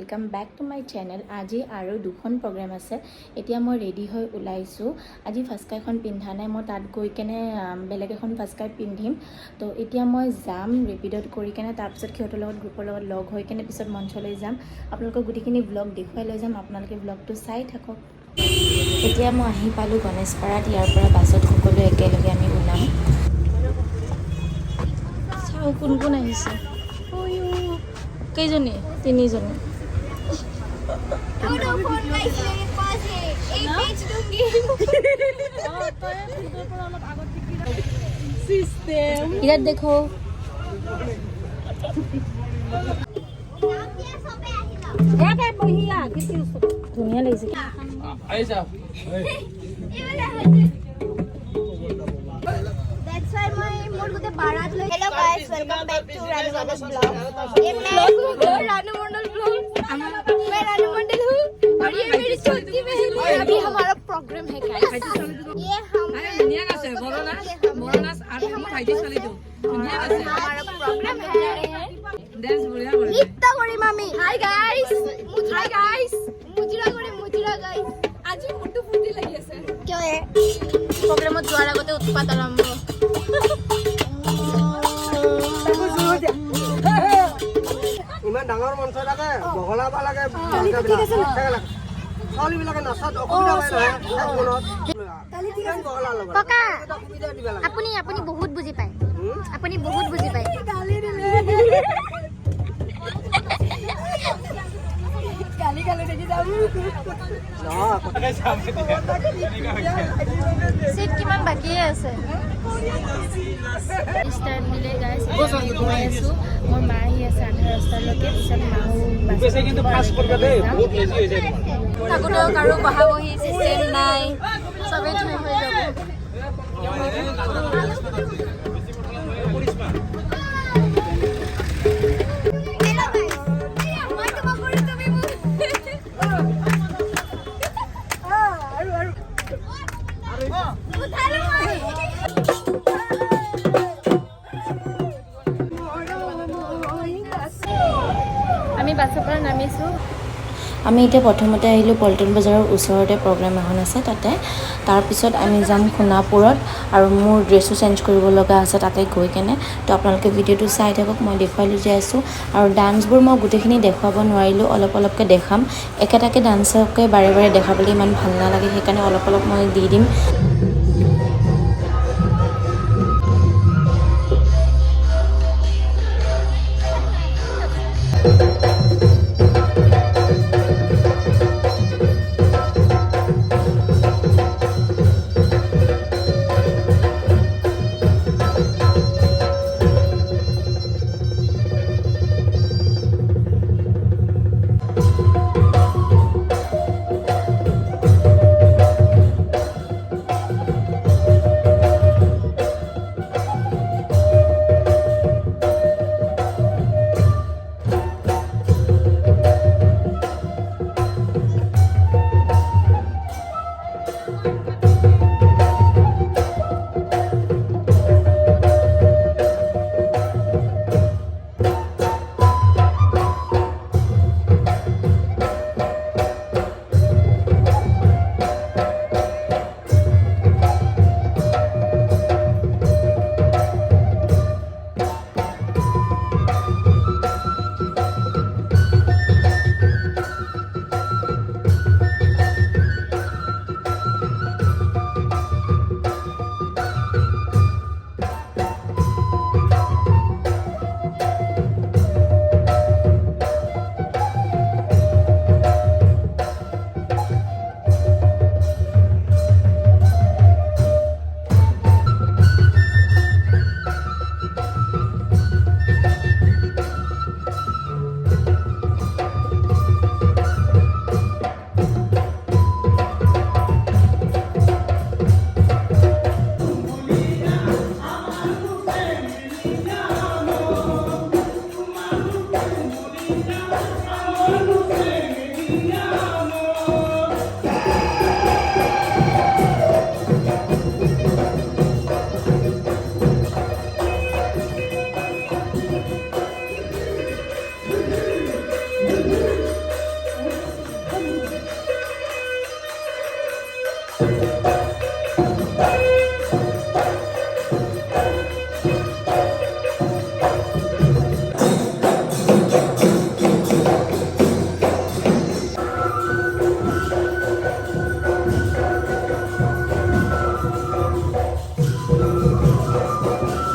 Welcome back to my channel. आज और दुखन programme आछे। एतिया मैं रेडी हो ओलाइसो। आज फास्का एखन पिंधा नाइ, मैं तात गई केने बेलेग एखन फास्का पिंधिम। तो एतिया मैं जाम रेपिडोत करि केने तार पिছত खिहतर लगत ग्रुपर लगत लग होय केने पिছত मञ्चলৈ जाम। आपलोक गुटिखिनि ब्लग देखुवाइ লৈ जाम। आपनालोके ब्लगটো चाइ थाকক। एतिया मैं आहि पालो गणेशपारात। यार পৰা বাছত সকলো একেলগে আমি ওলাম। চাও কোন কোন আহিছে। কেইজনী? তিনিজনী। इधर देखो धुनिया लगिছে। Hello guys, welcome back to Ranu Mandal vlog. ये मैं रानू मंडल vlog। मैं रानू मंडल हूँ और ये मेरी छोटी बहन है। अभी हमारा प्रोग्राम है guys। ये हम हमारा प्रोग्राम है। नृत्य करी मामी। Hi guys, मुजरा guys। आज मुट्टू फुटी लगी আছে। क्यों है? प्रोग्रामত যোৱাৰ আগতে উৎপাত আৰম্ভ। ইমান ডাঙৰ মঞ্চ লাগে বগলাব লাগে ছোৱালীবিলাকে নাচাত অসুবিধা হয় নহয়। ককা আপুনি বহুত বুজি পায়। আপুনি বহুত বুজি পায়। গালি দেখি যাম। सीट किमान बाकी আছে। स्टार्ट मिले गाइस। गई आছো। मोर मा आহি আছে আধা ৰাস্তালৈকে। পিছত মাও বেছি কিন্তু পাস কৰবে দে বহুত ইজি হৈ যায়। তাকোতো কাৰো বহা বহি সিস্টেম নাই। সবে থৈ হৈ যাব। আমি বাছৰ পৰা নামিছো। আমি এতিয়া প্ৰথমতে আহিলোঁ পল্টন বজাৰৰ ওচৰতে প্ৰগ্ৰাম এখন আছে তাতে। তাৰপিছত আমি যাম সোণাপুৰত আৰু মোৰ ড্ৰেছো চেঞ্জ কৰিব লগা আছে তাতে গৈ কেনে। তো আপোনালোকে ভিডিঅ'টো চাই থাকক। মই দেখুৱাই লৈ যাই আছোঁ আৰু ডান্সবোৰ মই গোটেইখিনি দেখুৱাব নোৱাৰিলোঁ, অলপকৈ দেখাম। একেটাকে ডান্সকে বাৰে বাৰে দেখাবলৈ ইমান ভাল নালাগে, সেইকাৰণে অলপ মই দি দিম।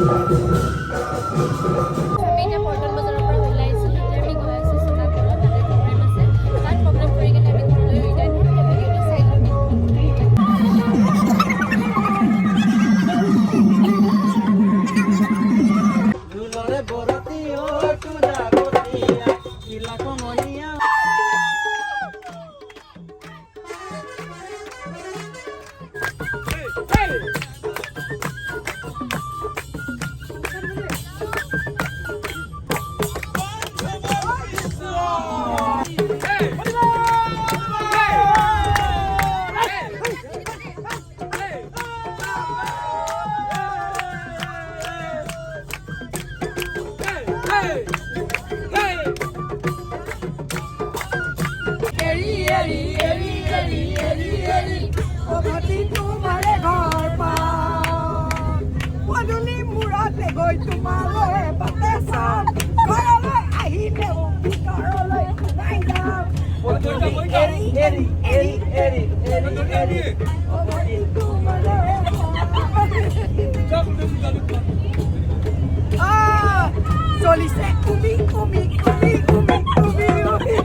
আমি এতিয়া পল্টন বজাৰৰ পৰা ওলাইছোঁ, এতিয়া আমি গৈ আছোঁ সোণাপুৰত, তাতে প্ৰগ্ৰেম আছে, তাত প্ৰগ্ৰেম কৰি কিনে আমি ঘৰলৈ ৰিটাৰ্ণ হ'ম, এতিয়া ভিডিঅ'টো চাই লওঁ। দুলরে বরতি ও তুলা গতিয়া কিলা কমনিয়া Solise, umi, umi, umi, umi, umi, umi.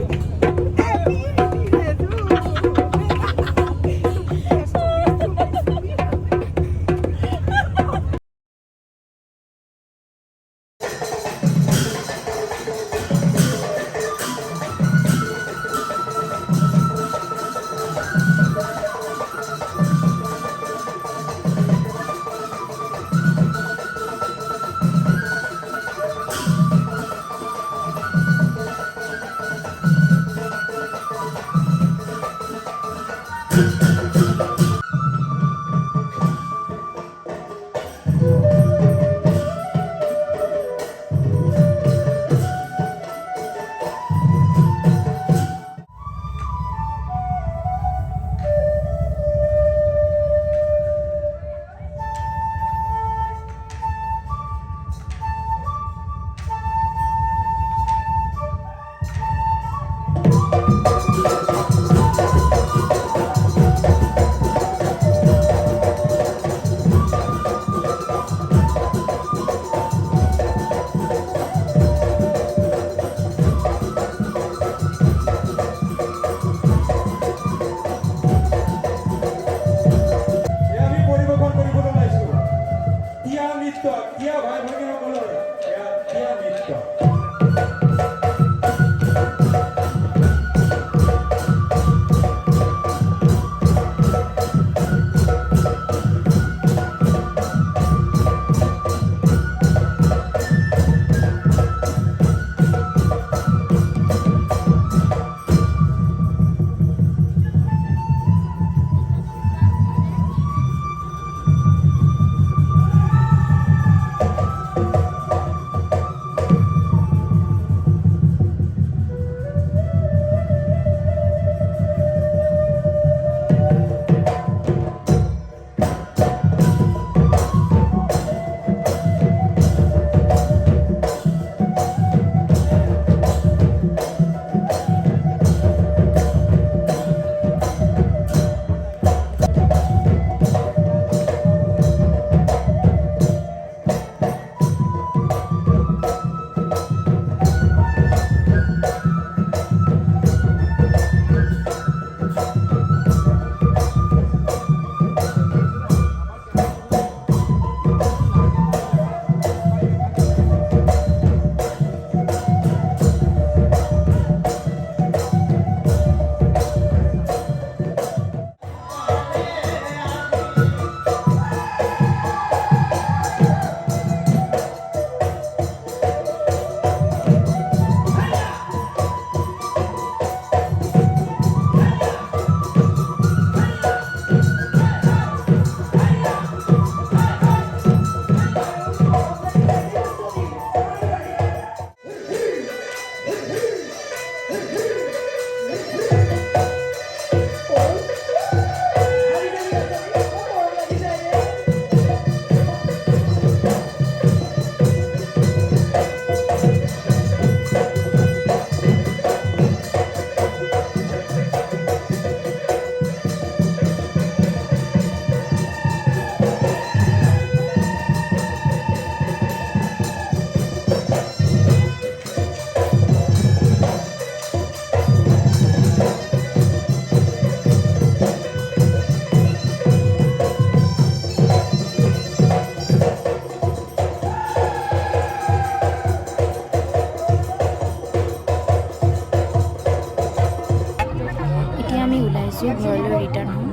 ঘৰলৈ ৰিটাৰ্ণ হ'ম।